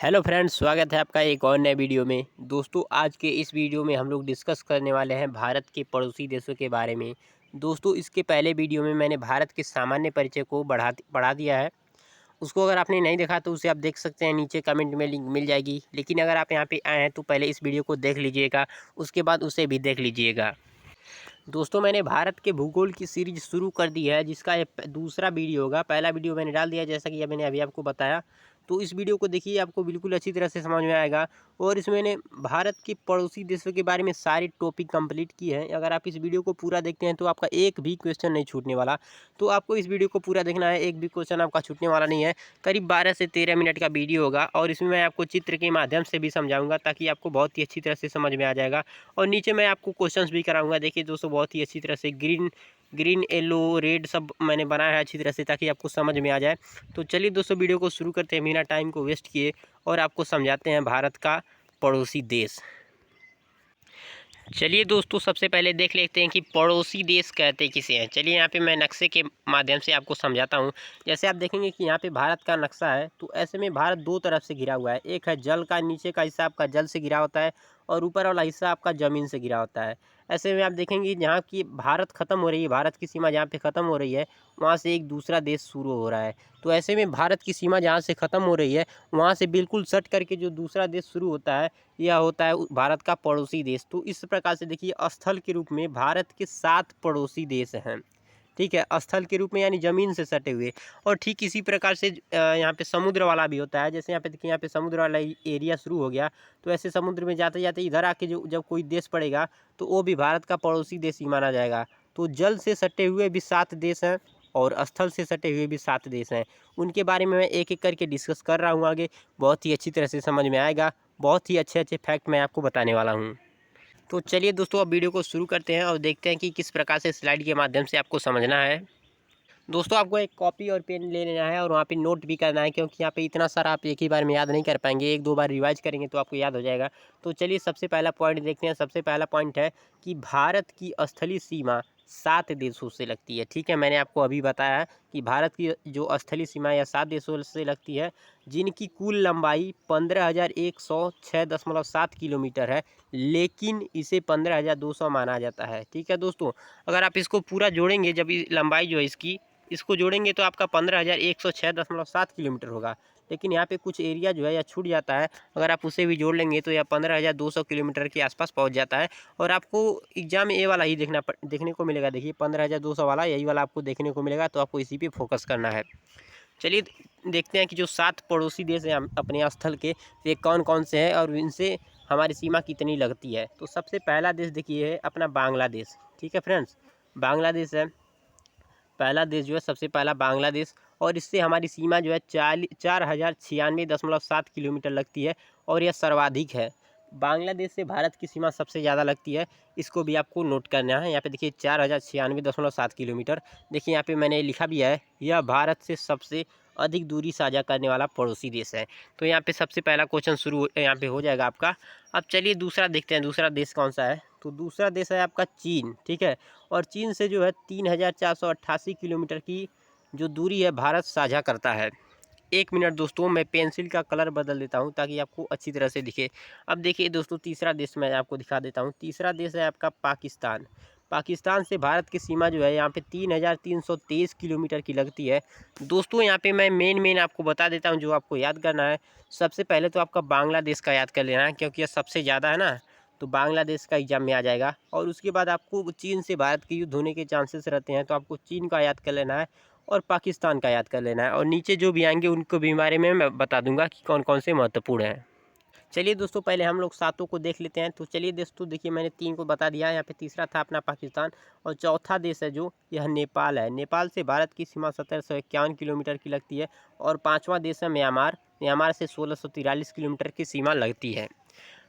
Hello friends, स्वागत है आपका एक और नए वीडियो में। दोस्तों, आज के इस वीडियो में हम लोग डिस्कस करने वाले हैं भारत के पड़ोसी देशों के बारे में। दोस्तों, इसके पहले वीडियो में मैंने भारत के सामान्य परिचय को बढ़ा दिया है। उसको अगर आपने नहीं देखा तो उसे आप देख सकते हैं, नीचे कमेंट में लिंक मिल जाएगी। लेकिन अगर आप यहाँ पे आए हैं तो पहले इस वीडियो को देख लीजिएगा, उसके बाद उसे भी देख लीजिएगा। दोस्तों, मैंने भारत के भूगोल की सीरीज शुरू कर दी है, जिसका ये दूसरा वीडियो होगा। पहला वीडियो मैंने डाल दिया, जैसा कि मैंने अभी आपको बताया। तो इस वीडियो को देखिए, आपको बिल्कुल अच्छी तरह से समझ में आएगा। और इसमें मैंने भारत के पड़ोसी देशों के बारे में सारी टॉपिक कंप्लीट की है। अगर आप इस वीडियो को पूरा देखते हैं तो आपका एक भी क्वेश्चन नहीं छूटने वाला। तो आपको इस वीडियो को पूरा देखना है, एक भी क्वेश्चन आपका छूटने वाला नहीं है। करीब 12 से 13 मिनट का वीडियो होगा और इसमें मैं आपको चित्र के माध्यम से भी समझाऊंगा, ताकि आपको बहुत ही अच्छी तरह से समझ में आ जाएगा। और नीचे मैं आपको क्वेश्चंस भी कराऊंगा। देखिए दोस्तों, बहुत ही अच्छी तरह से ग्रीन ग्रीन येलो रेड सब मैंने बनाया है अच्छी तरह से, ताकि आपको समझ में आ जाए। तो चलिए दोस्तों, वीडियो को शुरू करते हैं बिना टाइम को वेस्ट किए और आपको समझाते हैं भारत का पड़ोसी देश। चलिए दोस्तों, सबसे पहले देख लेते हैं कि पड़ोसी देश कहते किसे हैं। चलिए यहाँ पे मैं नक्शे के माध्यम से आपको समझाता हूँ। जैसे आप देखेंगे कि यहाँ पे भारत का नक्शा है, तो ऐसे में भारत दो तरफ से घिरा हुआ है। एक है जल का, नीचे का हिस्सा आपका जल से घिरा होता है और ऊपर वाला हिस्सा आपका ज़मीन से घिरा होता है। ऐसे में आप देखेंगे जहाँ की भारत ख़त्म हो रही है, भारत की सीमा जहाँ पे ख़त्म हो रही है, वहाँ से एक दूसरा देश शुरू हो रहा है। तो ऐसे में भारत की सीमा जहाँ से ख़त्म हो रही है, वहाँ से बिल्कुल सट करके जो दूसरा देश शुरू होता है, यह होता है भारत का पड़ोसी देश। तो इस प्रकार से देखिए, स्थल के रूप में भारत के 7 पड़ोसी देश हैं। ठीक है, स्थल के रूप में यानी ज़मीन से सटे हुए। और ठीक इसी प्रकार से यहाँ पे समुद्र वाला भी होता है। जैसे यहाँ पे देखिए, यहाँ पे समुद्र वाला एरिया शुरू हो गया, तो ऐसे समुद्र में जाते जाते इधर आके जो जब कोई देश पड़ेगा, तो वो भी भारत का पड़ोसी देश ही माना जाएगा। तो जल से सटे हुए भी 7 देश हैं और स्थल से सटे हुए भी 7 देश हैं। उनके बारे में मैं एक एक करके डिस्कस कर रहा हूँ आगे, बहुत ही अच्छी तरह से समझ में आएगा। बहुत ही अच्छे अच्छे फैक्ट मैं आपको बताने वाला हूँ। तो चलिए दोस्तों, अब वीडियो को शुरू करते हैं और देखते हैं कि किस प्रकार से स्लाइड के माध्यम से आपको समझना है। दोस्तों, आपको एक कॉपी और पेन ले लेना है और वहाँ पे नोट भी करना है, क्योंकि यहाँ पे इतना सारा आप एक ही बार में याद नहीं कर पाएंगे। एक दो बार रिवाइज करेंगे तो आपको याद हो जाएगा। तो चलिए सबसे पहला पॉइंट देखते हैं। सबसे पहला पॉइंट है कि भारत की स्थलीय सीमा 7 देशों से लगती है। ठीक है, मैंने आपको अभी बताया है कि भारत की जो स्थलीय सीमा या 7 देशों से लगती है, जिनकी कुल लंबाई 15,106.7 किलोमीटर है, लेकिन इसे 15,200 माना जाता है। ठीक है दोस्तों, अगर आप इसको पूरा जोड़ेंगे, जब लंबाई जो है इसको जोड़ेंगे तो आपका 15,106.7 किलोमीटर होगा। लेकिन यहाँ पे कुछ एरिया जो है या छूट जाता है, अगर आप उसे भी जोड़ लेंगे तो यह 15,200 किलोमीटर के आसपास पहुँच जाता है। और आपको एग्जाम में ये वाला ही देखने को मिलेगा। देखिए 15,200 वाला, यही वाला आपको देखने को मिलेगा, तो आपको इसी पे फोकस करना है। चलिए देखते हैं कि जो 7 पड़ोसी देश हैं अपने स्थल के, ये कौन कौन से हैं और इनसे हमारी सीमा कितनी लगती है। तो सबसे पहला देश देखिए है अपना बांग्लादेश। ठीक है फ्रेंड्स, बांग्लादेश है पहला देश जो है, सबसे पहला बांग्लादेश। और इससे हमारी सीमा जो है 4,096.7 किलोमीटर लगती है और यह सर्वाधिक है। बांग्लादेश से भारत की सीमा सबसे ज़्यादा लगती है, इसको भी आपको नोट करना है। यहाँ पे देखिए 4,096.7 किलोमीटर। देखिए यहाँ पे मैंने लिखा भी है, यह भारत से सबसे अधिक दूरी साझा करने वाला पड़ोसी देश है। तो यहाँ पे सबसे पहला क्वेश्चन शुरू यहाँ पे हो जाएगा आपका। अब चलिए दूसरा देखते हैं, दूसरा देश कौन सा है। तो दूसरा देश है आपका चीन। ठीक है, और चीन से जो है 3,488 किलोमीटर की जो दूरी है भारत साझा करता है। एक मिनट दोस्तों, मैं पेंसिल का कलर बदल देता हूँ ताकि आपको अच्छी तरह से दिखे। अब देखिए दोस्तों, तीसरा देश मैं आपको दिखा देता हूँ। तीसरा देश है आपका पाकिस्तान। पाकिस्तान से भारत की सीमा जो है यहाँ पे 3,323 किलोमीटर की लगती है। दोस्तों, यहाँ पे मैं मेन आपको बता देता हूँ जो आपको याद करना है। सबसे पहले तो आपका बांग्लादेश का याद कर लेना है, क्योंकि यह सबसे ज़्यादा है ना, तो बांग्लादेश का एग्जाम में आ जाएगा। और उसके बाद आपको चीन से भारत के युद्ध होने के चांसेस रहते हैं, तो आपको चीन का याद कर लेना है और पाकिस्तान का याद कर लेना है। और नीचे जो भी आएंगे उनको भी बारे में मैं बता दूंगा कि कौन कौन से महत्वपूर्ण हैं। चलिए दोस्तों, पहले हम लोग सातों को देख लेते हैं। तो चलिए दोस्तों, देखिए मैंने 3 को बता दिया। यहाँ पे तीसरा था अपना पाकिस्तान, और चौथा देश है जो यह नेपाल है। नेपाल से भारत की सीमा 1751 किलोमीटर की लगती है। और पाँचवा देश है म्यांमार। म्यांमार से 1643 किलोमीटर की सीमा लगती है।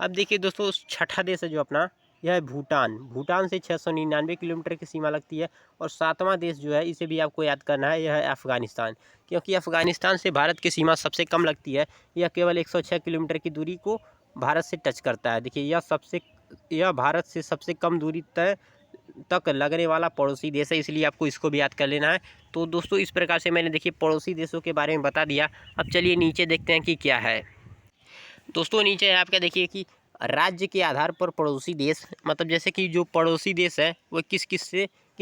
अब देखिए दोस्तों, छठा देश है जो अपना, यह है भूटान। भूटान से 699 किलोमीटर की सीमा लगती है। और सातवां देश जो है, इसे भी आपको याद करना है, यह है अफ़गानिस्तान। क्योंकि अफ़गानिस्तान से भारत की सीमा सबसे कम लगती है। यह केवल 106 किलोमीटर की दूरी को भारत से टच करता है। देखिए यह भारत से सबसे कम दूरी तक लगने वाला पड़ोसी देश है, इसलिए आपको इसको भी याद कर लेना है। तो दोस्तों, इस प्रकार से मैंने देखिए पड़ोसी देशों के बारे में बता दिया। अब चलिए नीचे देखते हैं कि क्या है। दोस्तों नीचे आपका देखिए कि राज्य के आधार पर पड़ोसी देश, मतलब जैसे कि जो पड़ोसी देश है वो किस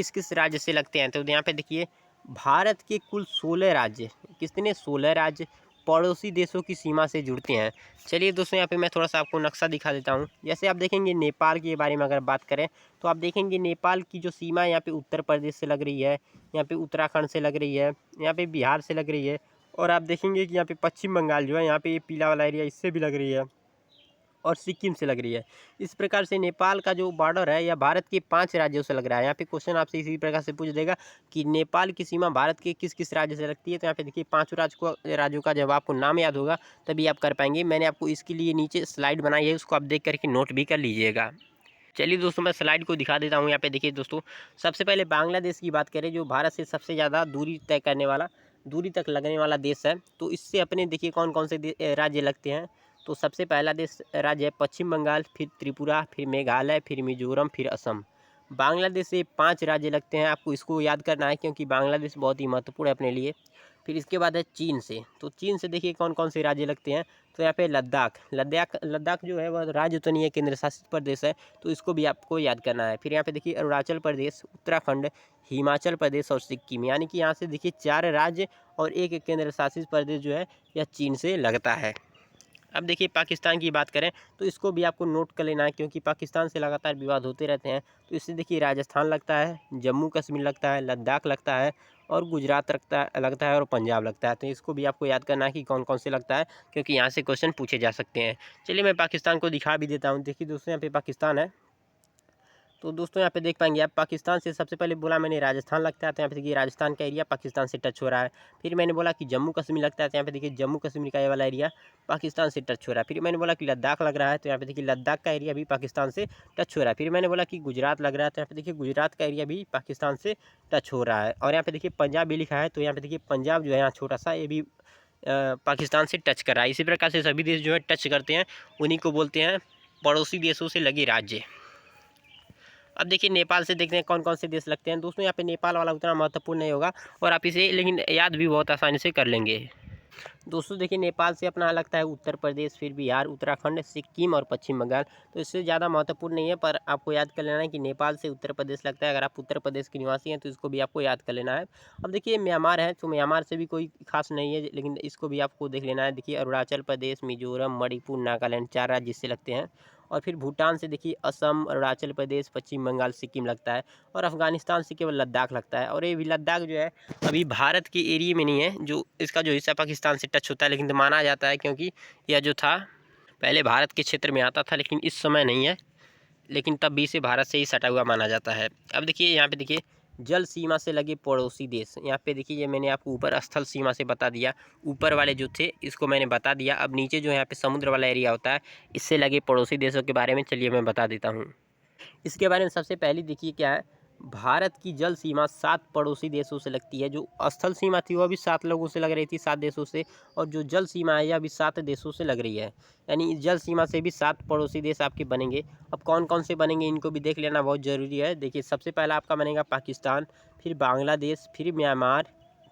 किस राज्य से लगते हैं। तो यहाँ पे देखिए भारत के कुल 16 राज्य, कितने 16 राज्य पड़ोसी देशों की सीमा से जुड़ते हैं। चलिए दोस्तों यहाँ पे मैं थोड़ा सा आपको नक्शा दिखा देता हूँ। जैसे आप देखेंगे नेपाल के बारे में अगर बात करें तो आप देखेंगे नेपाल की जो सीमा है यहाँ पे उत्तर प्रदेश से लग रही है, यहाँ पे उत्तराखंड से लग रही है, यहाँ पे बिहार से लग रही है, और आप देखेंगे कि यहाँ पे पश्चिम बंगाल जो है यहाँ पे ये पीला वाला एरिया इससे भी लग रही है, और सिक्किम से लग रही है। इस प्रकार से नेपाल का जो बॉर्डर है यह भारत के 5 राज्यों से लग रहा है। यहाँ पे क्वेश्चन आपसे इसी प्रकार से पूछ देगा कि नेपाल की सीमा भारत के किस किस राज्य से लगती है। तो यहाँ पे देखिए 5 राज्यों का जब आपको नाम याद होगा तभी आप कर पाएंगे। मैंने आपको इसके लिए नीचे स्लाइड बनाई है, उसको आप देख करके नोट भी कर लीजिएगा। चलिए दोस्तों मैं स्लाइड को दिखा देता हूँ। यहाँ पे देखिए दोस्तों, सबसे पहले बांग्लादेश की बात करें, जो भारत से सबसे ज़्यादा दूरी तय करने वाला, दूरी तक लगने वाला देश है। तो इससे अपने देखिए कौन कौन से राज्य लगते हैं। तो सबसे पहला देश राज्य है पश्चिम बंगाल, फिर त्रिपुरा, फिर मेघालय, फिर मिजोरम, फिर असम। बांग्लादेश से 5 राज्य लगते हैं, आपको इसको याद करना है क्योंकि बांग्लादेश बहुत ही महत्वपूर्ण है अपने लिए। फिर इसके बाद है चीन से, तो चीन से देखिए कौन कौन से राज्य लगते हैं। तो यहाँ पे लद्दाख लद्दाख लद्दाख जो है वह राज्य तो नहीं है, केंद्र शासित प्रदेश है, तो इसको भी आपको याद करना है। फिर यहाँ पे देखिए अरुणाचल प्रदेश, उत्तराखंड, हिमाचल प्रदेश और सिक्किम, यानी कि यहाँ से देखिए 4 राज्य और एक केंद्र शासित प्रदेश जो है यह चीन से लगता है। अब देखिए पाकिस्तान की बात करें तो इसको भी आपको नोट कर लेना है क्योंकि पाकिस्तान से लगातार विवाद होते रहते हैं। तो इससे देखिए राजस्थान लगता है, जम्मू कश्मीर लगता है, लद्दाख लगता है, और गुजरात लगता है और पंजाब लगता है। तो इसको भी आपको याद करना है कि कौन कौन से लगता है, क्योंकि यहाँ से क्वेश्चन पूछे जा सकते हैं। चलिए मैं पाकिस्तान को दिखा भी देता हूँ। देखिए दोस्तों यहाँ पे पाकिस्तान है। तो दोस्तों यहाँ पे देख पाएंगे आप, पाकिस्तान से सबसे पहले बोला मैंने राजस्थान लगता है, तो यहाँ पे देखिए राजस्थान का एरिया पाकिस्तान से टच हो रहा है। फिर मैंने बोला कि जम्मू कश्मीर लगता है, तो यहाँ पे देखिए जम्मू कश्मीर का ये वाला एरिया पाकिस्तान से टच हो रहा है। फिर मैंने बोला कि लद्दाख लग रहा है, तो यहाँ पे देखिए लद्दाख का एरिया भी पाकिस्तान से टच हो रहा है। फिर मैंने बोला कि गुजरात लग रहा है, तो यहाँ पे देखिए गुजरात का एरिया भी पाकिस्तान से टच हो रहा है। और यहाँ पे देखिए पंजाब भी लिखा है, तो यहाँ पे देखिए पंजाब जो है यहाँ छोटा सा, ये भी पाकिस्तान से टच कर रहा है। इसी प्रकार से सभी देश जो है टच करते हैं, उन्हीं को बोलते हैं पड़ोसी देशों से लगे राज्य। अब देखिए नेपाल से देखते हैं कौन कौन से देश लगते हैं। दोस्तों यहाँ पे नेपाल वाला उतना महत्वपूर्ण नहीं होगा और आप इसे लेकिन याद भी बहुत आसानी से कर लेंगे। दोस्तों देखिए नेपाल से अपना लगता है उत्तर प्रदेश, फिर बिहार, उत्तराखंड, सिक्किम और पश्चिम बंगाल। तो इससे ज़्यादा महत्वपूर्ण नहीं है, पर आपको याद कर लेना है कि नेपाल से उत्तर प्रदेश लगता है। अगर आप उत्तर प्रदेश के निवासी हैं तो इसको भी आपको याद कर लेना है। अब देखिए म्यांमार है, तो म्यांमार से भी कोई खास नहीं है, लेकिन इसको भी आपको देख लेना है। देखिए अरुणाचल प्रदेश, मिजोरम, मणिपुर, नागालैंड 4 राज्य इससे लगते हैं। और फिर भूटान से देखिए असम, अरुणाचल प्रदेश, पश्चिम बंगाल, सिक्किम लगता है। और अफगानिस्तान से केवल लद्दाख लगता है। और ये भी लद्दाख जो है अभी भारत के एरिया में नहीं है, जो इसका जो हिस्सा पाकिस्तान से टच होता है, लेकिन तो माना जाता है क्योंकि यह जो था पहले भारत के क्षेत्र में आता था, लेकिन इस समय नहीं है, लेकिन तब भी इसे भारत से ही सटा हुआ माना जाता है। अब देखिए यहाँ पे देखिए जल सीमा से लगे पड़ोसी देश। यहाँ पे देखिए ये मैंने आपको ऊपर स्थल सीमा से बता दिया, ऊपर वाले जो थे इसको मैंने बता दिया। अब नीचे जो यहाँ पे समुद्र वाला एरिया होता है, इससे लगे पड़ोसी देशों के बारे में चलिए मैं बता देता हूँ। इसके बारे में सबसे पहले देखिए क्या है, भारत की जल सीमा 7 पड़ोसी देशों से लगती है। जो स्थल सीमा थी वह भी 7 लोगों से लग रही थी, 7 देशों से, और जो जल सीमा है यह भी 7 देशों से लग रही है। यानी जल सीमा से भी 7 पड़ोसी देश आपके बनेंगे। अब कौन कौन से बनेंगे इनको भी देख लेना बहुत ज़रूरी है। देखिए सबसे पहला आपका बनेगा पाकिस्तान, फिर बांग्लादेश, फिर म्यांमार,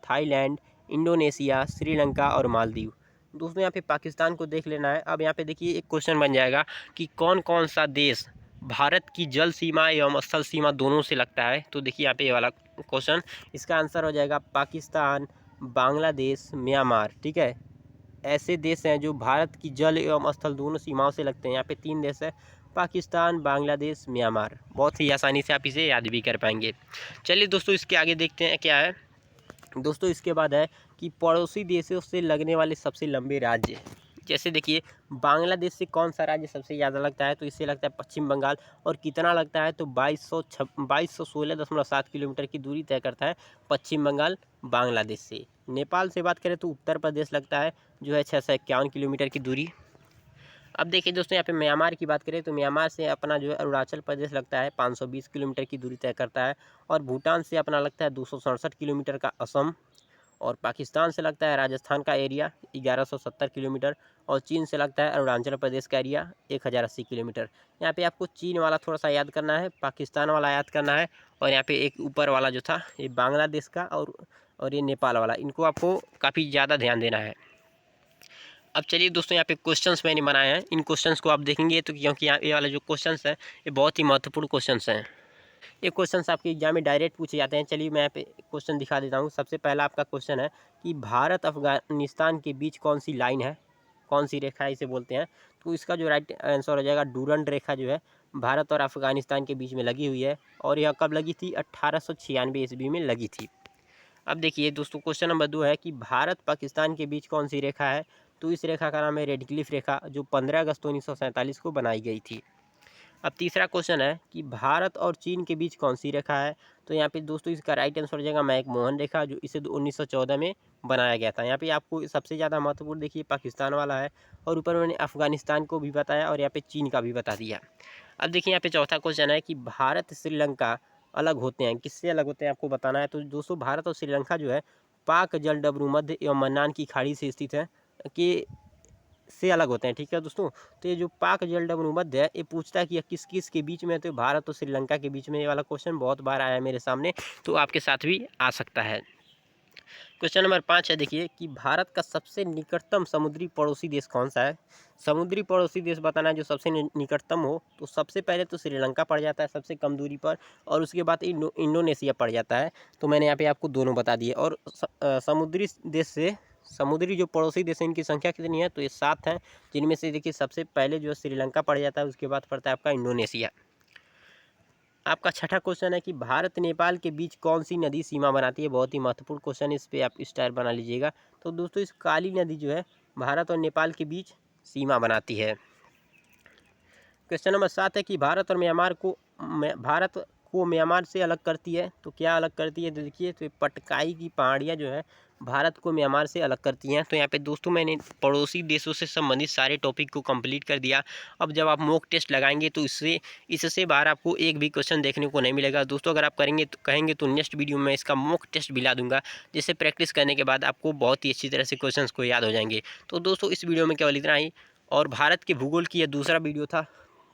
थाईलैंड, इंडोनेशिया, श्रीलंका और मालदीव। दोस्तों यहाँ पे पाकिस्तान को देख लेना है। अब यहाँ पे देखिए एक क्वेश्चन बन जाएगा कि कौन कौन सा देश भारत की जल सीमा एवं स्थल सीमा दोनों से लगता है। तो देखिए यहाँ पे ये वाला क्वेश्चन, इसका आंसर हो जाएगा पाकिस्तान, बांग्लादेश, म्यांमार। ठीक है, ऐसे देश हैं जो भारत की जल एवं स्थल दोनों सीमाओं से लगते हैं। यहाँ पे 3 देश है, पाकिस्तान, बांग्लादेश, म्यांमार। बहुत ही आसानी से आप इसे याद भी कर पाएंगे। चलिए दोस्तों इसके आगे देखते हैं क्या है। दोस्तों इसके बाद है कि पड़ोसी देशों से लगने वाले सबसे लंबे राज्य। जैसे देखिए बांग्लादेश से कौन सा राज्य सबसे ज़्यादा लगता है, तो इससे लगता है पश्चिम बंगाल। और कितना लगता है, तो 2216.7 किलोमीटर की दूरी तय करता है पश्चिम बंगाल बांग्लादेश से। नेपाल से बात करें तो उत्तर प्रदेश लगता है, जो है 651 किलोमीटर की दूरी। अब देखिए दोस्तों यहाँ पे म्यांमार की बात करें तो म्यांमार से अपना जो है अरुणाचल प्रदेश लगता है, 520 किलोमीटर की दूरी तय करता है। और भूटान से अपना लगता है 267 किलोमीटर का असम। और पाकिस्तान से लगता है राजस्थान का एरिया 1170 किलोमीटर। और चीन से लगता है अरुणाचल प्रदेश का एरिया 1080 किलोमीटर। यहाँ पे आपको चीन वाला थोड़ा सा याद करना है, पाकिस्तान वाला याद करना है, और यहाँ पे एक ऊपर वाला जो था ये बांग्लादेश का और ये नेपाल वाला, इनको आपको काफ़ी ज़्यादा ध्यान देना है। अब चलिए दोस्तों, यहाँ पे क्वेश्चंस मैंने बनाए हैं। इन क्वेश्चंस को आप देखेंगे तो क्योंकि यहाँ ये वाला जो क्वेश्चंस है ये बहुत ही महत्वपूर्ण क्वेश्चंस हैं। ये क्वेश्चंस आपके एग्जाम में डायरेक्ट पूछे जाते हैं। चलिए मैं यहाँ पे क्वेश्चन दिखा देता हूँ। सबसे पहला आपका क्वेश्चन है कि भारत अफगानिस्तान के बीच कौन सी लाइन है, कौन सी रेखा है इसे बोलते हैं। तो इसका जो राइट आंसर हो जाएगा डूरंड रेखा जो है भारत और अफगानिस्तान के बीच में लगी हुई है। और यह कब लगी थी? 1896 ईस्वी में लगी थी। अब देखिए दोस्तों, क्वेश्चन नंबर 2 है कि भारत पाकिस्तान के बीच कौन सी रेखा है। तो इस रेखा का नाम है रेड क्लिफ रेखा, जो 15 अगस्त 1947 को बनाई गई थी। अब तीसरा क्वेश्चन है कि भारत और चीन के बीच कौन सी रेखा है। तो यहाँ पे दोस्तों इसका राइट आंसर हो जाएगा मैकमोहन रेखा, जो इसे 1914 में बनाया गया था। यहाँ पे आपको सबसे ज़्यादा महत्वपूर्ण देखिए पाकिस्तान वाला है, और ऊपर मैंने अफगानिस्तान को भी बताया और यहाँ पे चीन का भी बता दिया। अब देखिए यहाँ पे चौथा क्वेश्चन है कि भारत श्रीलंका अलग होते हैं, किससे अलग होते हैं आपको बताना है। तो दोस्तों भारत और श्रीलंका जो है पाक जलडब्रू मध्य एवं मन्नान की खाड़ी से स्थित है कि से अलग होते हैं। ठीक है दोस्तों, तो ये जो पाक जलडब्रू मध्य है ये पूछता है कि यह किस किस के बीच में है। तो भारत और श्रीलंका के बीच में ये वाला क्वेश्चन बहुत बार आया है मेरे सामने, तो आपके साथ भी आ सकता है। क्वेश्चन नंबर 5 है देखिए कि भारत का सबसे निकटतम समुद्री पड़ोसी देश कौन सा है। समुद्री पड़ोसी देश बताना है जो सबसे निकटतम हो। तो सबसे पहले तो श्रीलंका पड़ जाता है सबसे कम दूरी पर, और उसके बाद इंडोनेशिया पड़ जाता है। तो मैंने यहाँ पे आपको दोनों बता दिए। और समुद्री देश से समुद्री जो पड़ोसी देश है इनकी संख्या कितनी है। तो ये 7 हैं, जिनमें से देखिए सबसे पहले जो श्रीलंका पड़ जाता है, उसके बाद पड़ता है आपका इंडोनेशिया। आपका छठा क्वेश्चन है कि भारत नेपाल के बीच कौन सी नदी सीमा बनाती है। बहुत ही महत्वपूर्ण क्वेश्चन है, इस पर आप स्टार बना लीजिएगा। तो दोस्तों इस काली नदी जो है भारत और नेपाल के बीच सीमा बनाती है। क्वेश्चन नंबर 7 है कि भारत को म्यांमार से अलग करती है। तो क्या अलग करती है? तो देखिए, तो पटकाई की पहाड़ियाँ जो है भारत को म्यांमार से अलग करती हैं। तो यहाँ पे दोस्तों मैंने पड़ोसी देशों से संबंधित सारे टॉपिक को कंप्लीट कर दिया। अब जब आप मॉक टेस्ट लगाएंगे तो इससे बाहर आपको एक भी क्वेश्चन देखने को नहीं मिलेगा। दोस्तों अगर आप कहेंगे तो नेक्स्ट वीडियो में इसका मॉक टेस्ट भी ला दूंगा, जिससे प्रैक्टिस करने के बाद आपको बहुत ही अच्छी तरह से क्वेश्चन को याद हो जाएंगे। तो दोस्तों इस वीडियो में केवल इतना ही। और भारत के भूगोल की यह दूसरा वीडियो था।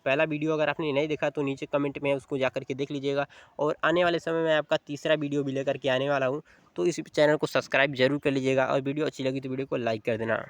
पहला वीडियो अगर आपने नहीं देखा तो नीचे कमेंट में उसको जा करके देख लीजिएगा। और आने वाले समय में आपका तीसरा वीडियो भी लेकर के आने वाला हूँ, तो इस चैनल को सब्सक्राइब जरूर कर लीजिएगा। और वीडियो अच्छी लगी तो वीडियो को लाइक कर देना।